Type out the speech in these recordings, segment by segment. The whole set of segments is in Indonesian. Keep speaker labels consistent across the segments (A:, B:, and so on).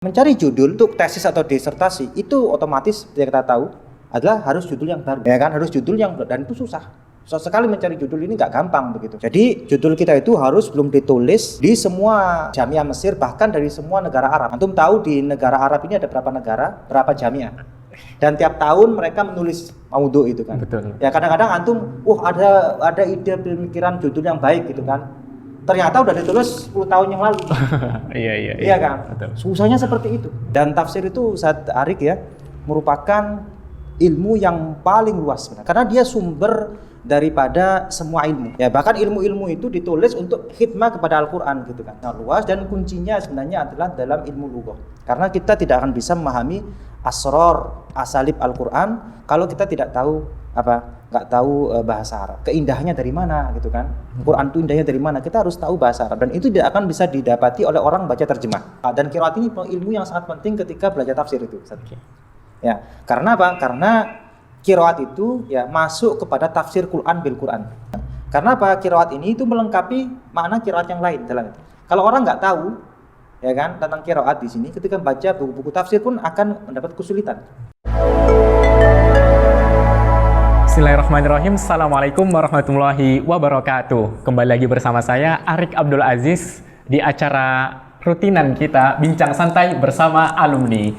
A: Mencari judul untuk tesis atau disertasi itu otomatis yang kita tahu adalah harus judul yang baru, ya kan, harus judul yang dan itu susah sekali mencari judul ini, nggak gampang begitu. Jadi judul kita itu harus belum ditulis di semua jamiah Mesir, bahkan dari semua negara Arab. Antum tahu di negara Arab ini ada berapa negara, berapa jamiah, dan tiap tahun mereka menulis maudhu itu kan.
B: Betul.
A: Ya kadang-kadang antum, ada ide pemikiran judul yang baik gitu kan. Ternyata udah ditulis 10 tahun yang lalu. Iya kan? Betul. Susahnya seperti itu. Dan tafsir itu Ustaz Arik ya, merupakan ilmu yang paling luas sebenarnya. Karena dia sumber daripada semua ilmu. Ya, bahkan ilmu-ilmu itu ditulis untuk khidmah kepada Al-Qur'an gitu kan. Nah, luas, dan kuncinya sebenarnya adalah dalam ilmu lughah. Karena kita tidak akan bisa memahami asrar asalib Al-Qur'an kalau kita tidak tahu nggak tahu bahasa Arab. Keindahannya dari mana gitu kan? Quran itu indahnya dari mana? Kita harus tahu bahasa Arab, dan itu tidak akan bisa didapati oleh orang baca terjemah. Dan qiraat ini ilmu yang sangat penting ketika belajar tafsir itu. Ya, karena apa? Karena qiraat itu ya masuk kepada tafsir Quran bil Quran. Karena apa? Qiraat ini itu melengkapi makna qiraat yang lain dalam itu. Kalau orang nggak tahu ya kan tentang qiraat di sini, ketika baca buku-buku tafsir pun akan mendapat kesulitan.
B: Bismillahirrahmanirrahim. Assalamualaikum warahmatullahi wabarakatuh. Kembali lagi bersama saya Arik Abdul Aziz di acara rutinan kita Bincang Santai bersama Alumni.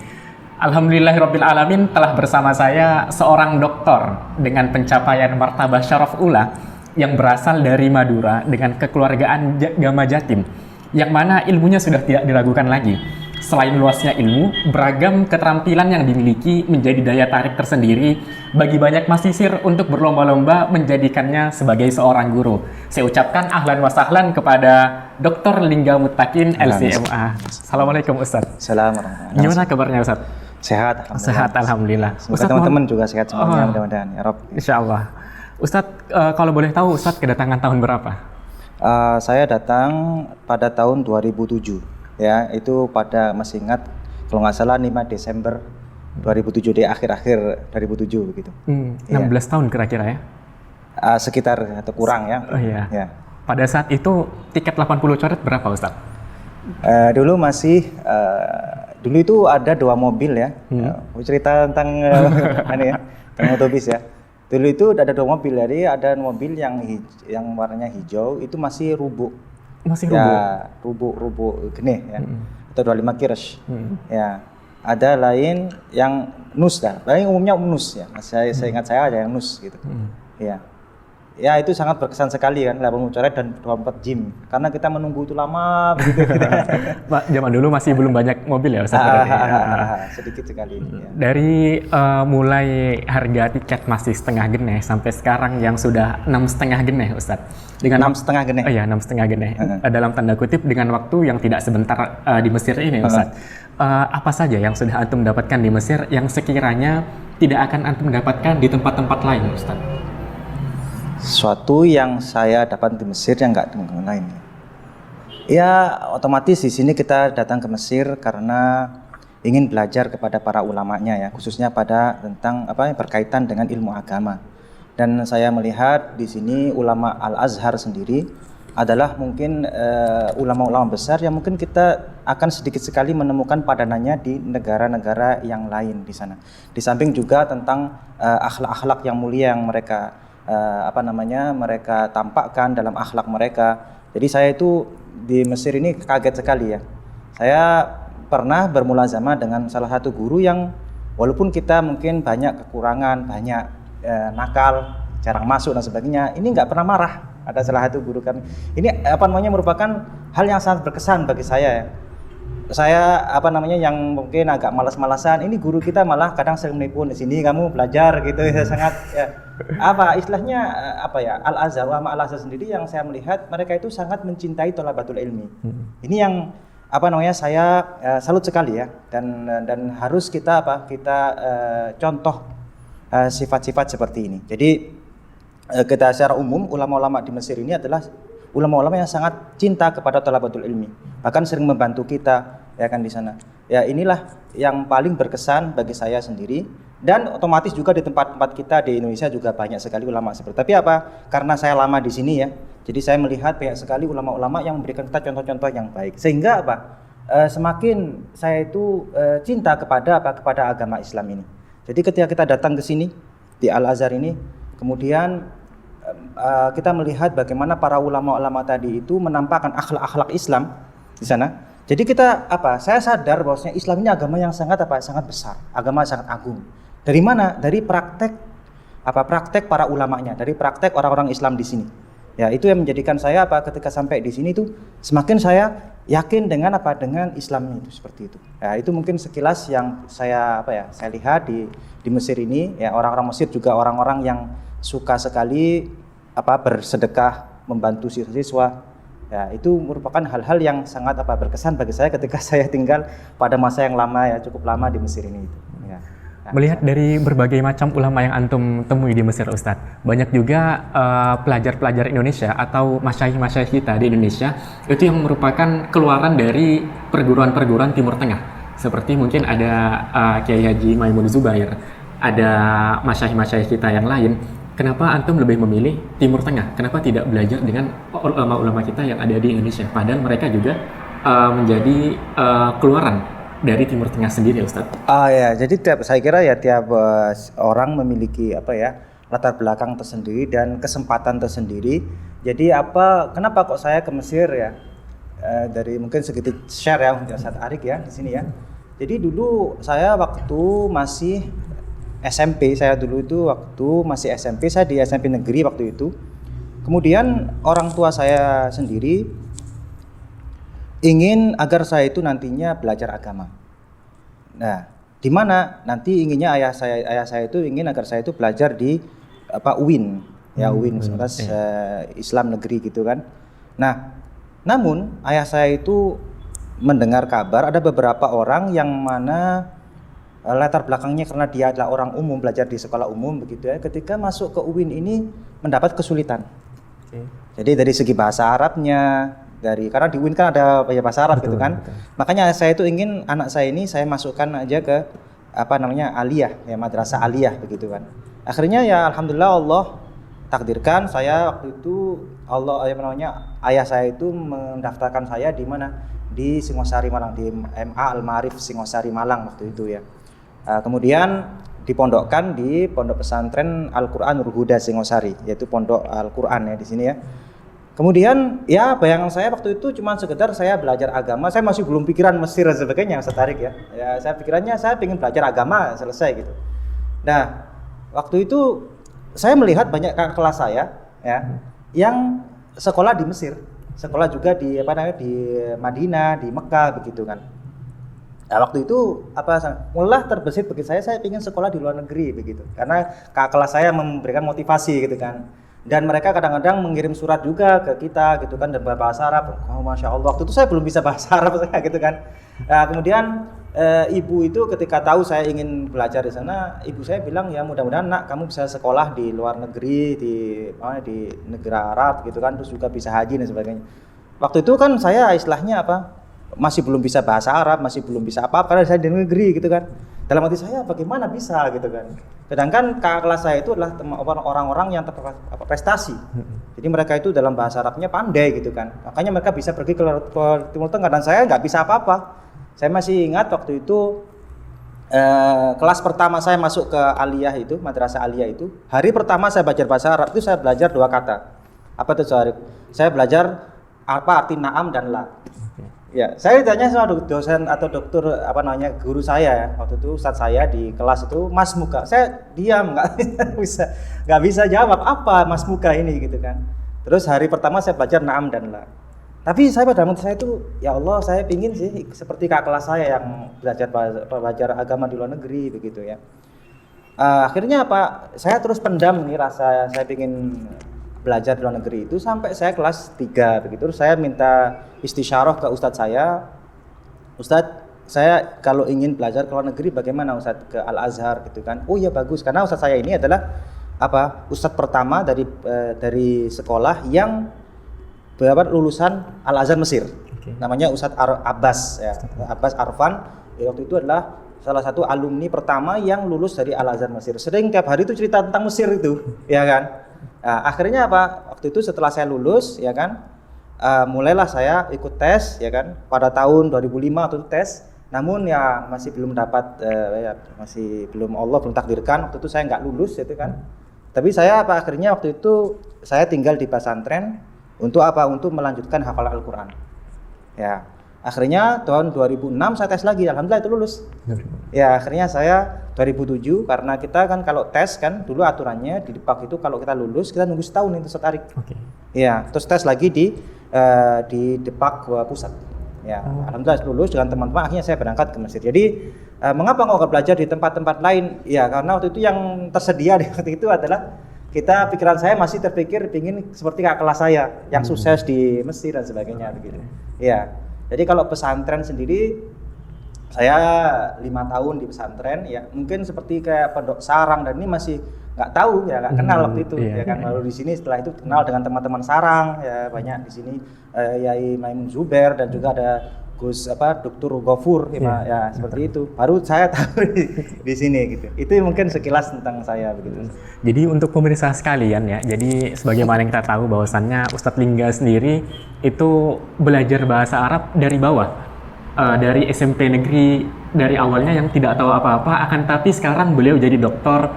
B: Alhamdulillahirrabbilalamin, telah bersama saya seorang doktor dengan pencapaian martabah syaraf ula yang berasal dari Madura dengan kekeluargaan Gama Jatim, yang mana ilmunya sudah tidak diragukan lagi. Selain luasnya ilmu, beragam keterampilan yang dimiliki menjadi daya tarik tersendiri bagi banyak mahasiswa untuk berlomba-lomba menjadikannya sebagai seorang guru. Saya ucapkan ahlan wa sahlan kepada Dr. Lingga Muttaqin, LCMA. Assalamualaikum Ustaz.
A: Assalamualaikum.
B: Gimana kabarnya Ustaz?
A: Sehat, alhamdulillah.
B: Sehat, alhamdulillah.
A: Semoga teman-teman juga sehat semuanya, mudah-mudahan ya Rob.
B: Insyaallah. Ustaz, kalau boleh tahu Ustaz kedatangan tahun berapa?
A: Saya datang pada tahun 2007. Ya, itu pada masih ingat kalau nggak salah 5 Desember 2007, di akhir-akhir 2007 begitu.
B: 16 tahun kira-kira ya?
A: Sekitar atau kurang ya.
B: Oh iya.
A: Ya.
B: Pada saat itu tiket 80 coret berapa Ustaz?
A: Dulu masih dulu itu ada 2 mobil ya. Cerita tentang tentang otobus ya. Dulu itu ada 2 mobil, jadi ada mobil yang warnanya hijau itu masih rubuk.
B: Masih rubuk?
A: Ya, rubuk gini ya. Atau 25 kirsh. Ya. Ada lain yang nus dah. Paling umumnya nus ya. Saya ingat saya ada yang nus gitu. Ya. Ya, itu sangat berkesan sekali kan, 80 coret dan 24 jam. Karena kita menunggu itu lama begitu.
B: Pak, zaman dulu masih belum banyak mobil ya Ustaz?
A: Sedikit sekali. Ya.
B: Dari mulai harga tiket masih setengah geneh sampai sekarang yang sudah 6,5 geneh Ustaz. Dengan
A: 6,5 geneh?
B: Oh iya, 6,5 geneh. Dalam tanda kutip dengan waktu yang tidak sebentar di Mesir ini Ustaz. Apa saja yang sudah antum dapatkan di Mesir yang sekiranya tidak akan antum dapatkan di tempat-tempat lain Ustaz?
A: Suatu yang saya dapat di Mesir yang nggak di tempat lain. Ya, otomatis di sini kita datang ke Mesir karena ingin belajar kepada para ulamanya ya, khususnya pada tentang berkaitan dengan ilmu agama. Dan saya melihat di sini ulama Al-Azhar sendiri adalah mungkin ulama-ulama besar yang mungkin kita akan sedikit sekali menemukan padanannya di negara-negara yang lain di sana. Di samping juga tentang akhlak-akhlak yang mulia yang mereka mereka tampakkan dalam akhlak mereka. Jadi saya itu di Mesir ini kaget sekali ya. Saya pernah bermulazamah dengan salah satu guru yang walaupun kita mungkin banyak kekurangan, banyak nakal, jarang masuk dan sebagainya, ini nggak pernah marah. Ada salah satu guru kami. Ini merupakan hal yang sangat berkesan bagi saya ya. Saya yang mungkin agak malas-malasan, ini guru kita malah kadang sering menipu, di sini kamu belajar gitu ya, sangat ya, istilahnya Al-Azhar, ulama Al-Azhar sendiri yang saya melihat mereka itu sangat mencintai thalabatul ilmi. Ini yang saya salut sekali ya, dan harus kita contoh sifat-sifat seperti ini. Jadi kita secara umum ulama-ulama di Mesir ini adalah ulama-ulama yang sangat cinta kepada thalabatul ilmi, bahkan sering membantu kita ya kan di sana. Ya, inilah yang paling berkesan bagi saya sendiri, dan otomatis juga di tempat-tempat kita di Indonesia juga banyak sekali ulama seperti. Tapi karena saya lama di sini ya, jadi saya melihat banyak sekali ulama-ulama yang memberikan kita contoh-contoh yang baik, sehingga semakin saya itu cinta kepada agama Islam ini. Jadi ketika kita datang ke sini di Al-Azhar ini, kemudian kita melihat bagaimana para ulama-ulama tadi itu menampakkan akhlak-akhlak Islam di sana. Jadi saya sadar bahwasanya Islam ini agama yang sangat besar, agama yang sangat agung. Dari mana? Dari praktek para ulamanya, dari praktek orang-orang Islam di sini. Ya, itu yang menjadikan saya ketika sampai di sini itu semakin saya yakin dengan Islam itu seperti itu. Ya, itu mungkin sekilas yang saya lihat di Mesir ini. Ya, orang-orang Mesir juga orang-orang yang suka sekali bersedekah, membantu siswa-siswa. Ya, itu merupakan hal-hal yang sangat berkesan bagi saya ketika saya tinggal pada masa yang lama, ya cukup lama di Mesir ini. Ya. Nah,
B: melihat dari berbagai macam ulama yang antum temui di Mesir, Ustadz, banyak juga pelajar-pelajar Indonesia atau masyayikh-masyayikh kita di Indonesia itu yang merupakan keluaran dari perguruan-perguruan Timur Tengah. Seperti mungkin ada Kiai Haji Maimun Zubair, ada masyayikh-masyayikh kita yang lain. Kenapa antum lebih memilih Timur Tengah? Kenapa tidak belajar dengan ulama-ulama kita yang ada di Indonesia? Padahal mereka juga menjadi keluaran dari Timur Tengah sendiri, Ustaz.
A: Ya, jadi saya kira ya tiap orang memiliki latar belakang tersendiri dan kesempatan tersendiri. Jadi kenapa kok saya ke Mesir ya? Dari mungkin sedikit share ya untuk Ustaz Arik ya di sini ya. Jadi dulu saya waktu masih SMP, saya di SMP negeri waktu itu. Kemudian orang tua saya sendiri ingin agar saya itu nantinya belajar agama. Nah, di mana nanti inginnya ayah saya itu ingin agar saya itu belajar di UIN, ya UIN, Universitas Islam Negeri gitu kan. Nah, namun ayah saya itu mendengar kabar ada beberapa orang yang mana latar belakangnya karena dia adalah orang umum, belajar di sekolah umum begitu ya. Ketika masuk ke UIN ini mendapat kesulitan. Jadi dari segi bahasa Arabnya, karena di UIN kan ada bahasa Arab gitu kan. Betul. Makanya saya itu ingin anak saya ini saya masukkan aja ke aliyah, ya madrasah aliyah begitu kan. Akhirnya ya alhamdulillah Allah takdirkan saya waktu itu ayah saya itu mendaftarkan saya di mana? Di Singosari Malang, di MA Al-Ma'arif Singosari Malang waktu itu ya. Kemudian dipondokkan di Pondok Pesantren Al-Qur'an Nurul Huda Singosari, yaitu pondok Al-Qur'an ya di sini ya. Kemudian ya bayangan saya waktu itu cuma sekedar saya belajar agama, saya masih belum pikiran Mesir dan sebagainya, Ustaz Tarik ya. Ya saya pikirannya saya ingin belajar agama selesai gitu. Nah, waktu itu saya melihat banyak kakak kelas saya ya yang sekolah di Mesir, sekolah juga di di Madinah, di Mekah begitu kan. Nah, waktu itu mulai terbesit bagi saya ingin sekolah di luar negeri begitu. Karena kakak kelas saya memberikan motivasi gitu kan. Dan mereka kadang-kadang mengirim surat juga ke kita gitu kan dan berbahasa Arab. Oh, Masya Allah, waktu itu saya belum bisa bahasa Arab gitu kan. Nah, kemudian ibu itu ketika tahu saya ingin belajar di sana, ibu saya bilang ya mudah-mudahan nak kamu bisa sekolah di luar negeri, di negara Arab gitu kan, terus juga bisa haji dan sebagainya. Waktu itu kan saya istilahnya masih belum bisa bahasa Arab, masih belum bisa apa karena saya di negeri gitu kan. Dalam hati saya bagaimana bisa gitu kan. Sedangkan kakak kelas saya itu adalah orang-orang yang prestasi. Jadi mereka itu dalam bahasa Arabnya pandai gitu kan. Makanya mereka bisa pergi ke Timur Tengah dan saya nggak bisa apa-apa. Saya masih ingat waktu itu kelas pertama saya masuk ke aliyah itu, madrasah aliyah itu. Hari pertama saya belajar bahasa Arab itu saya belajar 2 kata. Apa itu Syarif? Saya belajar apa arti na'am dan la. Ya, saya ditanya sama dosen atau dokter guru saya ya. Waktu itu ustadz saya di kelas itu Mas Muka. Saya diam nggak bisa jawab apa Mas Muka ini gitu kan. Terus hari pertama saya belajar na'am dan la. Tapi saya pada waktu saya itu ya Allah saya pingin sih seperti kakak kelas saya yang belajar agama di luar negeri begitu ya. Akhirnya saya terus pendam nih rasa saya pingin belajar di luar negeri itu sampai saya kelas 3 begitu. Terus saya minta istisyarah ke ustadz saya. Ustadz, saya kalau ingin belajar ke luar negeri bagaimana Ustadz? Ke Al-Azhar gitu kan. Oh ya bagus karena ustadz saya ini adalah ustadz pertama dari sekolah yang lulusan Al-Azhar Mesir. Namanya Ustadz Abbas ya. Abbas Arfan waktu itu adalah salah satu alumni pertama yang lulus dari Al-Azhar Mesir. Sering tiap hari itu cerita tentang Mesir itu, ya kan. Nah, akhirnya waktu itu setelah saya lulus, ya kan, mulailah saya ikut tes ya kan pada tahun 2005 waktu itu tes, namun ya masih belum dapat masih belum Allah belum takdirkan waktu itu saya nggak lulus itu kan. Tapi saya akhirnya waktu itu saya tinggal di pesantren untuk untuk melanjutkan hafalan Al-Qur'an. Ya. Akhirnya tahun 2006 saya tes lagi, alhamdulillah itu lulus. Ya, akhirnya saya 2007 karena kita kan kalau tes kan dulu aturannya di Depak itu kalau kita lulus kita nunggu setahun itu Ustaz Arik. Ya, terus tes lagi di Depak pusat. Ya, alhamdulillah lulus dengan teman-teman, akhirnya saya berangkat ke Mesir. Jadi mengapa nggak belajar di tempat-tempat lain? Ya, karena waktu itu yang tersedia di waktu itu adalah pikiran saya masih terpikir ingin seperti kakak kelas saya yang sukses di Mesir dan sebagainya begitu. Ya. Jadi kalau pesantren sendiri saya 5 tahun di pesantren ya mungkin seperti kayak Pondok Sarang dan ini masih nggak tahu ya nggak kenal waktu itu ya kan baru di sini setelah itu kenal dengan teman-teman Sarang ya banyak di sini Yai Maimun Zubair dan juga ada Gus Dr. Ghafur ya seperti itu baru saya tahu di sini gitu. Itu mungkin sekilas tentang saya begitu.
B: Jadi untuk pemirsa sekalian ya, jadi sebagaimana yang kita tahu bahwasannya Ustadz Lingga sendiri itu belajar bahasa Arab dari bawah, dari SMP negeri dari awalnya yang tidak tahu apa-apa, akan tapi sekarang beliau jadi doktor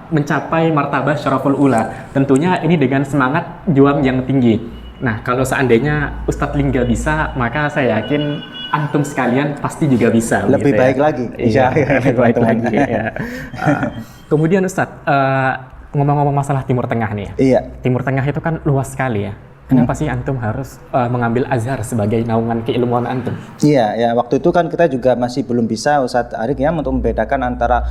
B: mencapai martabah syaraful ula. Tentunya ini dengan semangat juang yang tinggi. Nah, kalau seandainya Ustadz Lingga bisa, maka saya yakin antum sekalian pasti juga bisa.
A: Lebih
B: gitu
A: baik
B: ya.
A: lagi.
B: Iya, lebih baik lagi. Ya. Kemudian Ustadz, ngomong-ngomong masalah Timur Tengah nih.
A: Iya.
B: Timur Tengah itu kan luas sekali ya. Kenapa sih antum harus mengambil Azhar sebagai naungan keilmuan antum?
A: Iya, ya waktu itu kan kita juga masih belum bisa Ustadz Arik ya untuk membedakan antara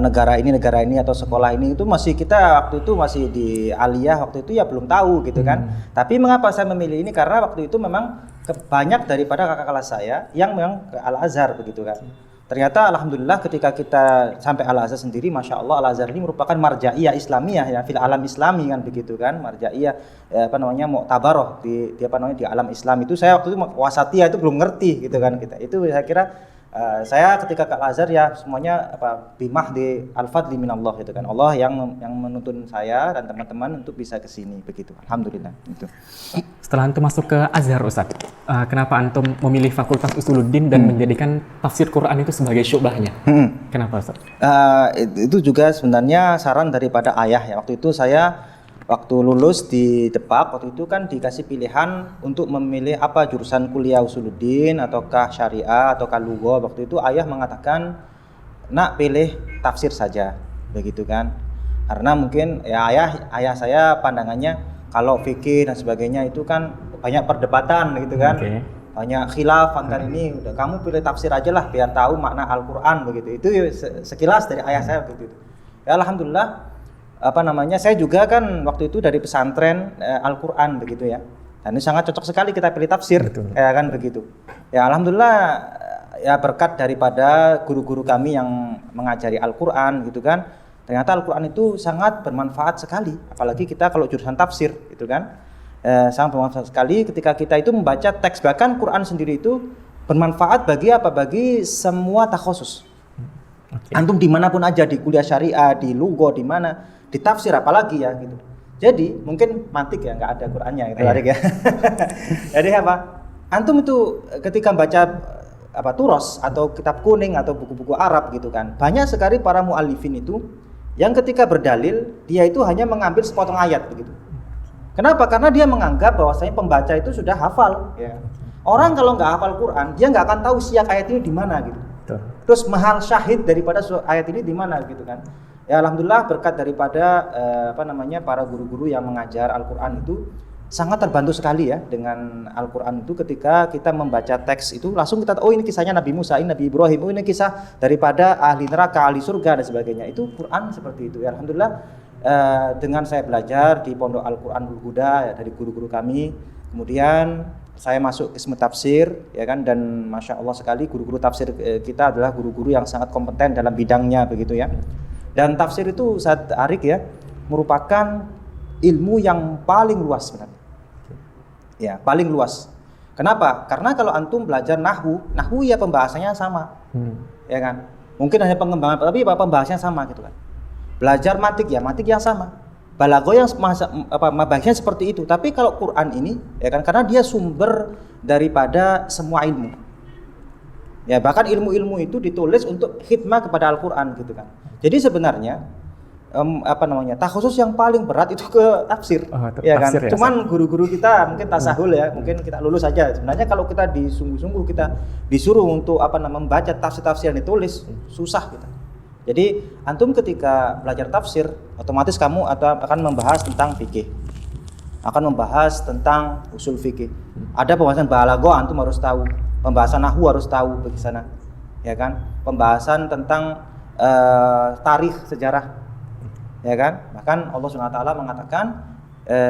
A: negara ini atau sekolah ini itu masih kita waktu itu masih di aliyah waktu itu ya belum tahu gitu kan. Tapi mengapa saya memilih ini karena waktu itu memang banyak daripada kakak kelas saya yang memang ke Al Azhar begitu kan. Ternyata alhamdulillah ketika kita sampai Al Azhar sendiri, masya Allah Al Azhar ini merupakan marja'iyah Islamiyah ya fil alam Islami kan begitu kan marja'iyah mu'tabaroh di alam Islam itu saya waktu itu wasatiyah itu belum ngerti gitu kan kita itu saya kira saya ketika ke Al Azhar ya semuanya bimah di al-fadli minallah gitu kan Allah yang menuntun saya dan teman-teman untuk bisa ke sini begitu alhamdulillah itu.
B: Setelah antum masuk ke Azhar Ustadz, kenapa antum memilih Fakultas Usuluddin dan menjadikan tafsir Quran itu sebagai syubahnya? Kenapa Ustadz?
A: Itu juga sebenarnya saran daripada ayah ya. Waktu itu saya waktu lulus di Depak waktu itu kan dikasih pilihan untuk memilih apa jurusan kuliah Usuluddin ataukah syariah ataukah lugha. Waktu itu ayah mengatakan nak pilih tafsir saja begitu kan. Karena mungkin ya ayah saya pandangannya kalau fikih dan sebagainya itu kan banyak perdebatan gitu kan. Banyak khilaf antara ini udah kamu pilih tafsir aja lah biar tahu makna Al-Qur'an begitu. Itu sekilas dari ayah saya begitu. Ya alhamdulillah saya juga kan waktu itu dari pesantren Al-Qur'an begitu ya. Dan ini sangat cocok sekali kita pilih tafsir ya kan begitu. Ya alhamdulillah ya berkat daripada guru-guru kami yang mengajari Al-Qur'an gitu kan. Ternyata Al-Qur'an itu sangat bermanfaat sekali, apalagi kita kalau jurusan tafsir gitu kan. Sangat bermanfaat sekali ketika kita itu membaca teks, bahkan Quran sendiri itu bermanfaat bagi bagi semua takhusus. Antum dimanapun aja, di kuliah syariah, di lugha, di mana, di tafsir apalagi ya gitu. Jadi mungkin mantik ya nggak ada Qurannya gitu ya. Jadi antum itu ketika baca turos atau kitab kuning atau buku-buku Arab gitu kan, banyak sekali para muallifin itu yang ketika berdalil dia itu hanya mengambil sepotong ayat begitu. Kenapa? Karena dia menganggap bahwasanya pembaca itu sudah hafal. Ya. Orang kalau nggak hafal Quran, dia nggak akan tahu siak ayat ini di mana gitu. Terus mahal syahid daripada ayat ini di mana gitu kan. Ya alhamdulillah berkat daripada para guru-guru yang mengajar Al-Qur'an itu sangat terbantu sekali ya dengan Al-Qur'an itu ketika kita membaca teks itu langsung kita tahu, oh ini kisahnya Nabi Musa, ini Nabi Ibrahim, oh ini kisah daripada ahli neraka, ahli surga dan sebagainya. Itu Quran seperti itu. Ya alhamdulillah dengan saya belajar di Pondok Al-Qur'anul Huda ya, dari guru-guru kami. Kemudian saya masuk Qismu Tafsir ya kan, dan masya Allah sekali guru-guru tafsir kita adalah guru-guru yang sangat kompeten dalam bidangnya begitu ya. Dan tafsir itu Ustaz Arik ya merupakan ilmu yang paling luas sebenarnya. Ya, paling luas. Kenapa? Karena kalau antum belajar nahwu ya pembahasannya sama. Ya kan? Mungkin hanya pengembangan tapi pembahasannya sama gitu kan. Belajar matik yang sama. Balaghah yang mabahnya seperti itu. Tapi kalau Quran ini ya kan, karena dia sumber daripada semua ilmu. Ya, bahkan ilmu-ilmu itu ditulis untuk khidmah kepada Al-Qur'an gitu kan. Jadi sebenarnya takhusus yang paling berat itu ke tafsir. Ya kan.
B: Tafsir, ya,
A: cuman guru-guru kita mungkin tasahul ya, mungkin kita lulus saja. Sebenarnya kalau kita disungguh-sungguh kita disuruh untuk membaca tafsir-tafsir yang ditulis, susah kita. Jadi antum ketika belajar tafsir, otomatis kamu akan membahas tentang fikih, akan membahas tentang usul fikih. Ada pembahasan balaghah, antum harus tahu. Pembahasan nahwu harus tahu di sana, ya kan? Pembahasan tentang tarikh, sejarah, ya kan? Bahkan Allah SWT mengatakan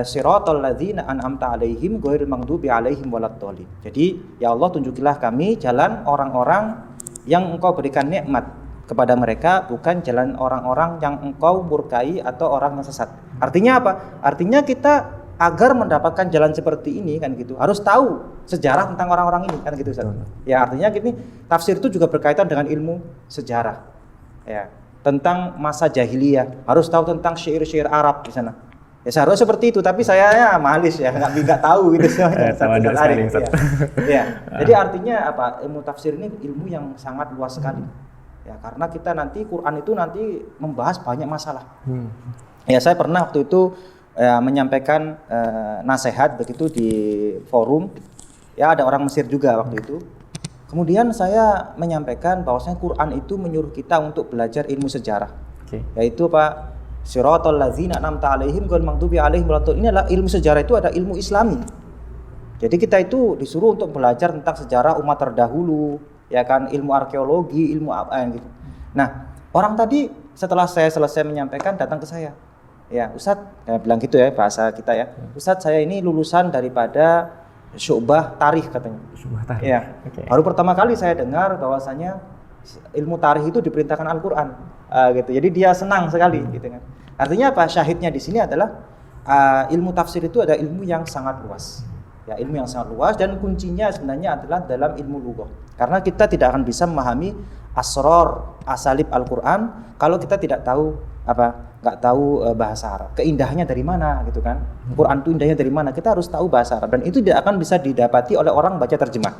A: siratal ladzina an'amta 'alaihim ghairil maghdubi 'alaihim waladdallin. Jadi ya Allah, tunjukilah kami jalan orang-orang yang Engkau berikan nikmat kepada mereka, bukan jalan orang-orang yang Engkau murkai atau orang yang sesat. Artinya apa? Artinya kita agar mendapatkan jalan seperti ini kan gitu, harus tahu sejarah tentang orang-orang ini kan gitu Ustaz. Ya, artinya gini, tafsir itu juga berkaitan dengan ilmu sejarah. Ya, tentang masa jahiliyah, harus tahu tentang syair-syair Arab di sana. Ya seharusnya seperti itu, tapi saya ya malis ya, nggak tahu gitu semuanya. Ya. Jadi artinya apa? Ilmu tafsir ini ilmu yang sangat luas sekali. Ya, karena kita nanti Quran itu nanti membahas banyak masalah. Ya, saya pernah waktu itu menyampaikan nasihat begitu di forum. Ya, ada orang Mesir juga waktu itu. Kemudian saya menyampaikan bahwasanya Quran itu menyuruh kita untuk belajar ilmu sejarah. Yaitu Pak, siratal ladzina an'amta 'alaihim ghairil maghdubi alaihim waladdallin. Ini adalah ilmu sejarah, itu ada ilmu Islami. Jadi kita itu disuruh untuk belajar tentang sejarah umat terdahulu, ya kan, ilmu arkeologi, ilmu apa gitu. Nah, orang tadi setelah saya selesai menyampaikan datang ke saya. Ya, Ustadz, bilang gitu ya bahasa kita ya. Ustadz, saya ini lulusan daripada Syu'bah Tarikh katanya.
B: Syu'bah Tarikh.
A: Ya. Baru pertama kali saya dengar bahwasanya ilmu tarikh itu diperintahkan Al-Qur'an. Gitu. Jadi dia senang sekali gitu kan. Artinya apa? Syahidnya di sini adalah ilmu tafsir itu ada ilmu yang sangat luas. Ya, ilmu yang sangat luas, dan kuncinya sebenarnya adalah dalam ilmu lughah. Karena kita tidak akan bisa memahami asrar asalib Al-Qur'an kalau kita tidak tahu nggak tahu bahasa Arab. Keindahannya dari mana gitu kan? Quran itu indahnya dari mana? Kita harus tahu bahasa Arab, dan itu tidak akan bisa didapati oleh orang baca terjemah.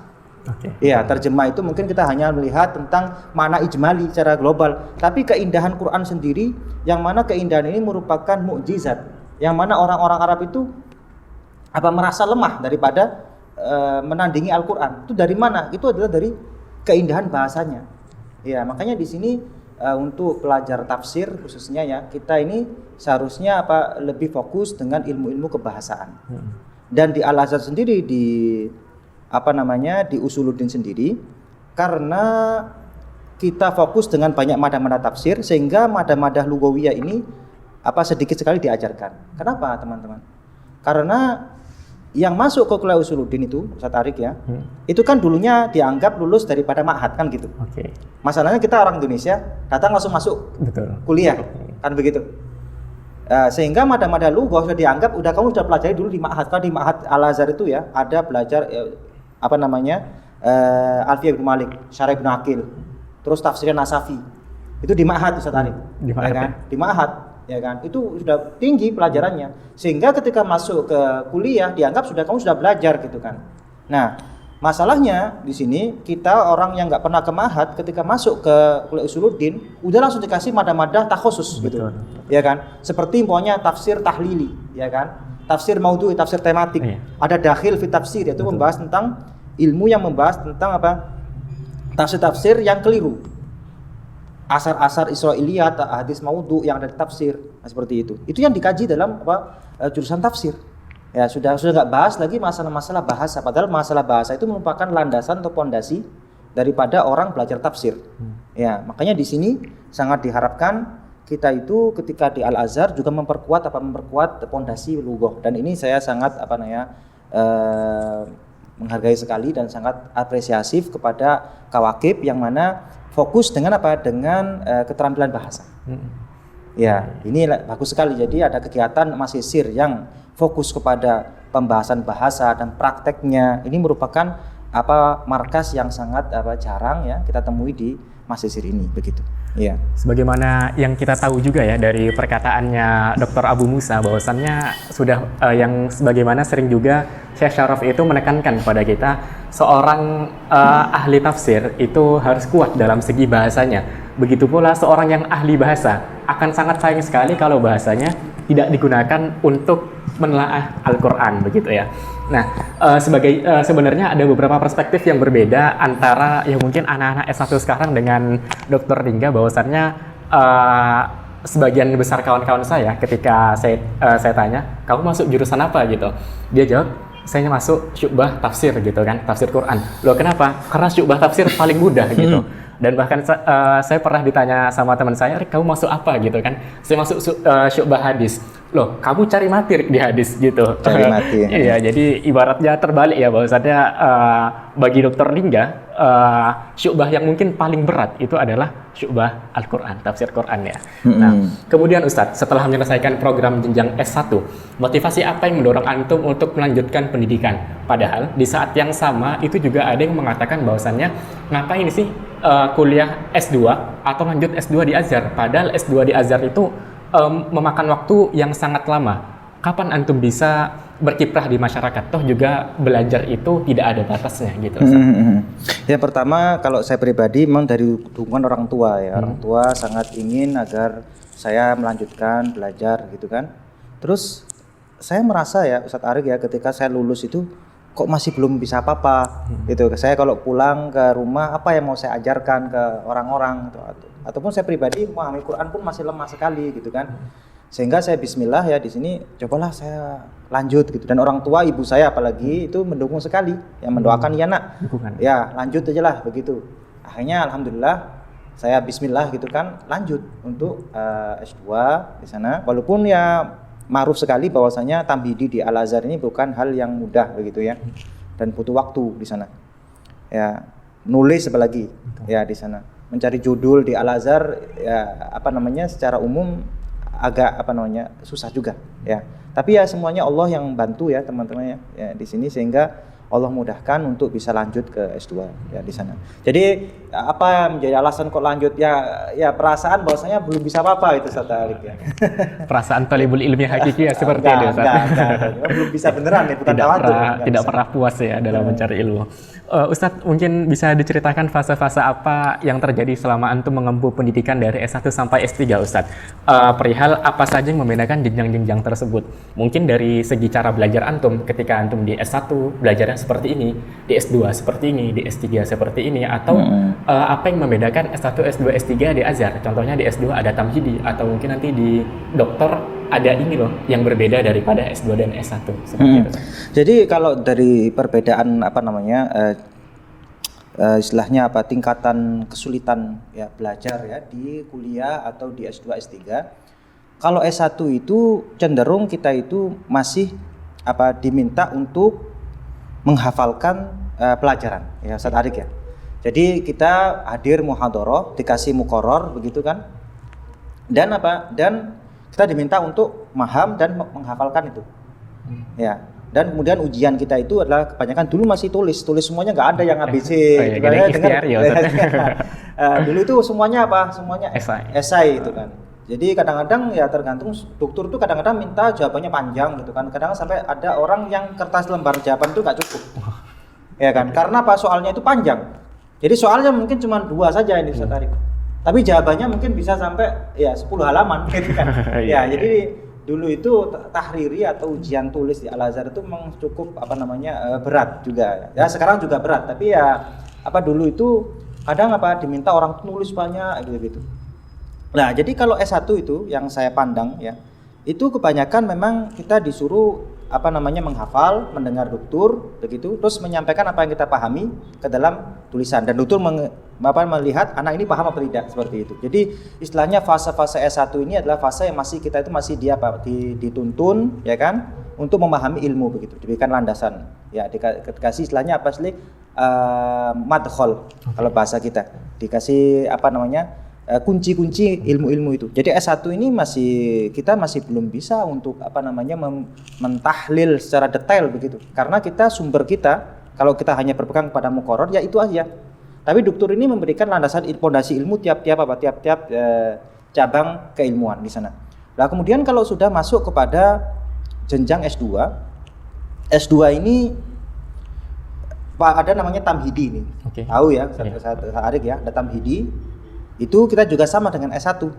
A: Iya, terjemah itu mungkin kita hanya melihat tentang mana ijmali secara global, tapi keindahan Quran sendiri, yang mana keindahan ini merupakan mukjizat, yang mana orang-orang Arab itu merasa lemah daripada menandingi Al-Quran. Itu dari mana? Itu adalah dari keindahan bahasanya. Ya, makanya di sini untuk pelajar tafsir khususnya ya, kita ini seharusnya lebih fokus dengan ilmu-ilmu kebahasaan. Dan di Al-Azhar sendiri, di di Usuluddin sendiri, karena kita fokus dengan banyak madah-madah tafsir, sehingga madah-madah lughawiyah ini sedikit sekali diajarkan. Kenapa teman-teman? Karena yang masuk ke kuliah Usuluddin itu, Ustaz Arik ya, itu kan dulunya dianggap lulus daripada ma'had kan gitu. Masalahnya kita orang Indonesia datang langsung masuk kuliah, kan begitu. Sehingga madah-madah lughah sudah dianggap kamu sudah pelajari dulu di ma'had. Kan di ma'had Al-Azhar itu ya ada belajar Alfiyah bin Malik, Syarah Ibnu Aqil, terus tafsirnya Nasafi. Itu di ma'had Ustaz Arik. Di ma'had. Ya kan? Di ma'had. Ya kan, itu sudah tinggi pelajarannya, sehingga ketika masuk ke kuliah dianggap kamu sudah belajar gitu kan. Nah, masalahnya di sini kita orang yang nggak pernah ke ma'had, ketika masuk ke kuliah Usuluddin udah langsung dikasih madah-madah takhusus gitu. Ya kan, seperti pokoknya tafsir tahlili, ya kan, tafsir maudhu'i, tafsir tematik. Ada dakhil fi tafsir, yaitu membahas tentang ilmu yang membahas tentang tafsir-tafsir yang keliru, asar-asar Israiliyat, hadis maudhu yang ada di tafsir, seperti itu. Itu yang dikaji dalam jurusan tafsir. Ya, sudah nggak bahas lagi masalah-masalah bahasa, padahal masalah bahasa itu merupakan landasan atau pondasi daripada orang belajar tafsir. Ya, makanya di sini sangat diharapkan kita itu ketika di Al-Azhar juga memperkuat pondasi lughah, dan ini saya sangat menghargai sekali dan sangat apresiatif kepada Kawakib yang mana fokus dengan keterampilan bahasa. Ya, ini bagus sekali. Jadi ada kegiatan Masisir yang fokus kepada pembahasan bahasa dan prakteknya. Ini merupakan markas yang sangat jarang ya kita temui di Mesir ini begitu. Iya.
B: Sebagaimana yang kita tahu juga ya dari perkataannya Dr. Abu Musa bahwasannya sudah yang sebagaimana sering juga Syekh Syaraf itu menekankan kepada kita seorang ahli tafsir itu harus kuat dalam segi bahasanya. Begitu pula seorang yang ahli bahasa akan sangat sayang sekali kalau bahasanya tidak digunakan untuk menelaah Al-Quran begitu ya. Nah, sebenarnya ada beberapa perspektif yang berbeda antara yang mungkin anak-anak S1 sekarang dengan Dr. Dingga, bahwasannya sebagian besar kawan-kawan saya ketika saya tanya, kamu masuk jurusan apa gitu, dia jawab, saya masuk syu'bah tafsir gitu kan, tafsir Quran. Loh kenapa? Karena syu'bah tafsir paling mudah gitu. Dan bahkan saya pernah ditanya sama teman saya, Rik, kamu masuk apa gitu kan? Saya masuk syu'bah hadis. Loh, kamu cari mati di hadis gitu.
A: Cari mati.
B: Iya, jadi ibaratnya terbalik ya, bahwasannya bagi Dr. Dingga syu'bah yang mungkin paling berat itu adalah syu'bah Al-Quran, tafsir Quran ya. Nah, kemudian Ustadz, setelah menyelesaikan program jenjang S1, motivasi apa yang mendorong antum untuk melanjutkan pendidikan? Padahal di saat yang sama itu juga ada yang mengatakan bahwasannya ngapain sih kuliah S2 atau lanjut S2 di Azhar? Padahal S2 di Azhar itu memakan waktu yang sangat lama. Kapan antum bisa berkiprah di masyarakat? Toh juga belajar itu tidak ada batasnya gitu.
A: Yang pertama, kalau saya pribadi memang dari dukungan orang tua ya. Orang tua sangat ingin agar saya melanjutkan belajar gitu kan. Terus saya merasa ya Ustadz Arik ya, ketika saya lulus itu kok masih belum bisa apa-apa gitu. Saya kalau pulang ke rumah, apa yang mau saya ajarkan ke orang-orang gitu. Ataupun saya pribadi memahami Quran pun masih lemah sekali gitu kan. Sehingga saya bismillah ya di sini cobalah saya lanjut gitu. Dan orang tua ibu saya apalagi itu mendukung sekali, yang mendoakan ya nak, ya lanjut aja lah begitu. Akhirnya alhamdulillah saya bismillah gitu kan lanjut untuk S2 di sana. Walaupun ya ma'ruf sekali bahwasanya tamhidi di Al-Azhar ini bukan hal yang mudah begitu ya. Dan butuh waktu di sana. Ya, nulis apalagi ya di sana. Mencari judul di Al-Azhar ya secara umum agak susah juga ya. Tapi ya semuanya Allah yang bantu ya teman-teman ya di sini, sehingga Allah mudahkan untuk bisa lanjut ke S2 ya di sana. Jadi apa menjadi alasan kok lanjut ya perasaan bahwasanya belum bisa apa-apa itu Ustaz Arik ya.
B: Perasaan talibul ilmi hakiki ya seperti itu Ustaz.
A: Belum bisa beneran ya, bukan tawadhu.
B: Tidak pernah puas ya dalam mencari ilmu. Ustadz, mungkin bisa diceritakan fase-fase apa yang terjadi selama antum menempuh pendidikan dari S1 sampai S3 Ustadz? Perihal apa saja yang membedakan jenjang-jenjang tersebut? Mungkin dari segi cara belajar antum ketika antum di S1 belajarnya seperti ini, di S2 seperti ini, di S3 seperti ini, atau apa yang membedakan S1, S2, S3 di Azhar? Contohnya di S2 ada tamhidi, atau mungkin nanti di dokter ada ini loh yang berbeda daripada S2 dan S1 seperti itu.
A: Jadi kalau dari perbedaan istilahnya tingkatan kesulitan ya belajar ya di kuliah atau di S2 S3. Kalau S1 itu cenderung kita itu masih diminta untuk menghafalkan pelajaran ya Ustaz Arik ya. Jadi kita hadir muhadharah, dikasih muqarrar begitu kan. Dan kita diminta untuk memaham dan menghafalkan itu. Ya. Dan kemudian ujian kita itu adalah kebanyakan dulu masih tulis semuanya, nggak ada yang ABC. Dulu itu semuanya Semuanya esai itu kan. Jadi kadang-kadang ya tergantung dokter itu kadang-kadang minta jawabannya panjang gitu kan. Kadang sampai ada orang yang kertas lembar jawaban itu nggak cukup. Ya kan? Karena soalnya itu panjang. Jadi soalnya mungkin cuma 2 saja ini Ustaz Arik. Tapi jawabannya mungkin bisa sampai ya 10 halaman gitu kan. Ya, jadi dulu itu tahriri atau ujian tulis di Al-Azhar itu memang cukup berat juga. Ya sekarang juga berat, tapi ya dulu itu kadang diminta orang nulis banyak gitu. Nah, jadi kalau S1 itu yang saya pandang ya, itu kebanyakan memang kita disuruh menghafal, mendengar dokter begitu, terus menyampaikan apa yang kita pahami ke dalam tulisan, dan dokter melihat anak ini paham apa tidak, seperti itu. Jadi istilahnya fase-fase S1 ini adalah fase yang masih dituntun ya kan untuk memahami ilmu begitu, diberikan landasan ya, dikasih istilahnya madkhol kalau bahasa kita, dikasih kunci-kunci ilmu-ilmu itu. Jadi S1 ini kita masih belum bisa untuk mentahlil secara detail begitu. Karena sumber kita Kalau kita hanya berpegang pada muqarrar ya itu aja. Tapi doktor ini memberikan landasan fondasi ilmu tiap-tiap cabang keilmuan di sana. Nah, kemudian kalau sudah masuk kepada jenjang S2, S2 ini ada namanya tamhidi ini.
B: Oke.
A: Tahu ya, Arik ya, ada tamhidi. Itu kita juga sama dengan S1.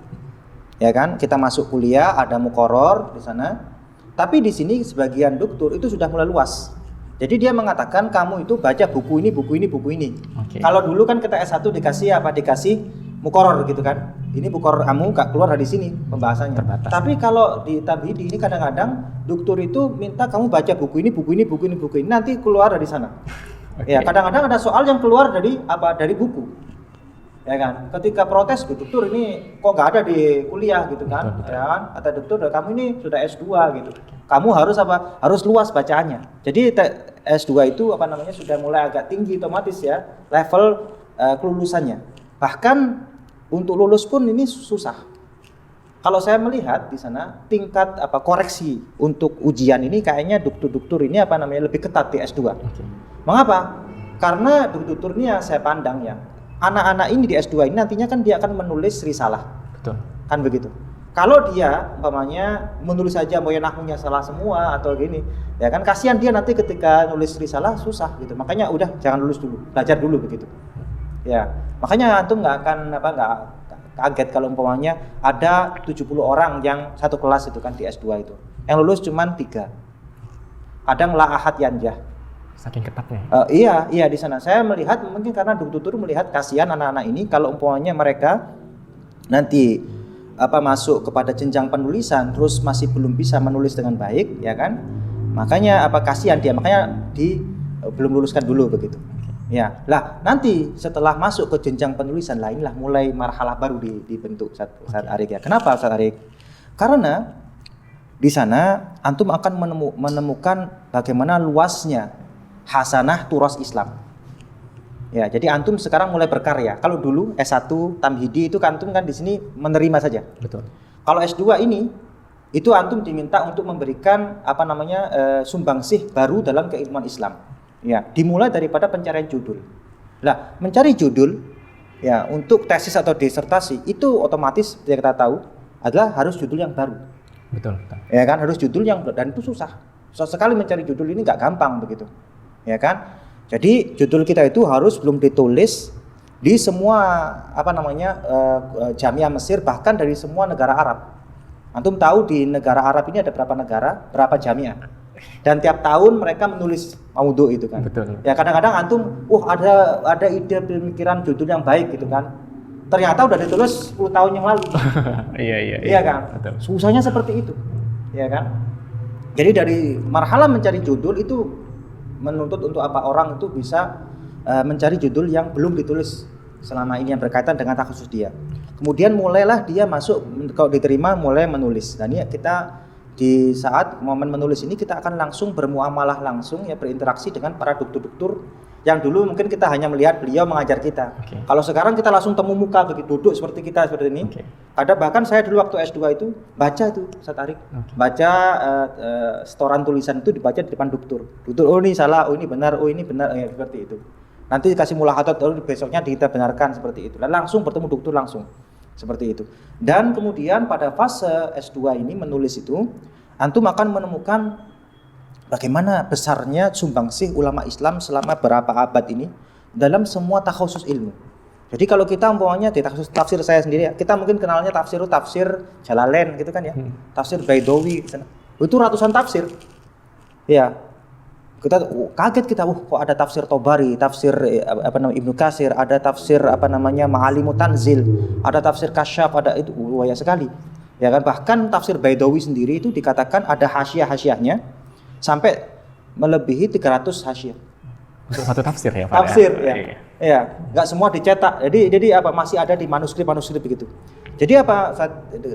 A: Ya kan? Kita masuk kuliah ada muqarrar di sana. Tapi di sini sebagian doktor itu sudah mulai luas. Jadi dia mengatakan kamu itu baca buku ini.
B: Okay.
A: Kalau dulu kan kita S1 dikasih muqarrar gitu kan. Ini muqarrar kamu gak keluar dari sini pembahasannya.
B: Terbatas.
A: Tapi kalau di tamhidi ini kadang-kadang doktor itu minta kamu baca buku ini nanti keluar dari sana. Okay. Ya, kadang-kadang ada soal yang keluar dari buku. Ya kan, ketika protes dokter ini kok nggak ada di kuliah gitu kan, betul. Ya kan, kata dokter kamu ini sudah S2 gitu, kamu harus luas bacaannya. Jadi S2 itu sudah mulai agak tinggi otomatis ya level kelulusannya. Bahkan untuk lulus pun ini susah. Kalau saya melihat di sana tingkat koreksi untuk ujian ini kayaknya dokter ini lebih ketat di S2.
B: Okay.
A: Mengapa? Karena dokter ini yang saya pandang ya. Anak-anak ini di S2 ini nantinya kan dia akan menulis risalah.
B: Betul.
A: Kan begitu. Kalau dia menulis saja nahwunya salah semua atau gini, ya kan kasihan dia nanti ketika nulis risalah susah gitu. Makanya udah jangan lulus dulu, belajar dulu begitu. Ya, makanya antum nggak kaget kalau ada 70 orang yang satu kelas itu kan di S2 itu. Yang lulus cuma 3. Kadang la ahad yanjah.
B: Saking ketatnya.
A: Iya di sana. Saya melihat mungkin karena dokter melihat kasihan anak-anak ini kalau mereka nanti masuk kepada jenjang penulisan terus masih belum bisa menulis dengan baik, ya kan? Makanya kasihan dia, makanya belum luluskan dulu begitu. Ya. Lah, nanti setelah masuk ke jenjang penulisan inilah mulai marhalah baru dibentuk Ustaz Arik ya. Kenapa Ustaz Arik? Karena di sana antum akan menemukan bagaimana luasnya hasanah turas Islam. Ya, jadi antum sekarang mulai berkarya. Kalau dulu S1 tamhidi itu antum kan di sini menerima saja.
B: Betul.
A: Kalau S2 ini itu antum diminta untuk memberikan sumbangsih baru dalam keilmuan Islam. Ya, dimulai daripada pencarian judul. Lah, mencari judul ya untuk tesis atau disertasi itu otomatis yang kita tahu adalah harus judul yang baru.
B: Betul.
A: Ya kan, harus judul yang dan itu susah. Susah sekali mencari judul ini nggak gampang begitu. Ya kan? Jadi judul kita itu harus belum ditulis di semua jamiah Mesir, bahkan dari semua negara Arab. Antum tahu di negara Arab ini ada berapa negara, berapa jamiah. Dan tiap tahun mereka menulis maudhu itu kan.
B: Betul.
A: Ya kadang-kadang antum ada ide pemikiran judul yang baik gitu kan. Ternyata udah ditulis 10 tahun yang lalu. Iya kan? Betul. Susahnya seperti itu. Ya kan? Jadi dari marhalah mencari judul itu menuntut untuk orang itu bisa mencari judul yang belum ditulis selama ini yang berkaitan dengan takhusus dia. Kemudian mulailah dia masuk, kalau diterima mulai menulis. Dan ini kita di saat momen menulis ini kita akan langsung bermuamalah langsung ya, berinteraksi dengan para dokter-dokter yang dulu mungkin kita hanya melihat beliau mengajar kita. Okay. Kalau sekarang kita langsung temu muka begitu, duduk seperti kita seperti ini. Okay. Ada bahkan saya dulu waktu S2 itu baca itu Ustaz Arik. Okay. Baca setoran tulisan itu dibaca di depan dokter. Dokter, oh ini salah, oh ini benar, oh ini benar, ya seperti itu. Nanti dikasih mulahadat, lalu besoknya kita benarkan seperti itu. Dan langsung bertemu dokter langsung. Seperti itu. Dan kemudian pada fase S2 ini menulis itu, antum akan menemukan bagaimana besarnya sumbangsih ulama Islam selama berapa abad ini dalam semua takhusus ilmu. Jadi kalau kita umpamanya di tafsir saya sendiri, kita mungkin kenalnya tafsir Jalalain gitu kan ya. Tafsir Baidawi itu ratusan tafsir. Ya. Kita kaget kita, kok ada tafsir Tobari, tafsir Ibnu Katsir, ada tafsir Ma'alimut Tanzil, ada tafsir Kasyaf, ada itu banyak sekali. Ya kan, bahkan tafsir Baidawi sendiri itu dikatakan ada hasyiah-hasyiahnya sampai melebihi 300 hasyiah.
B: Untuk satu tafsir ya Pak?
A: Tafsir ya. Ya, enggak semua dicetak. Jadi masih ada di manuskrip begitu. Jadi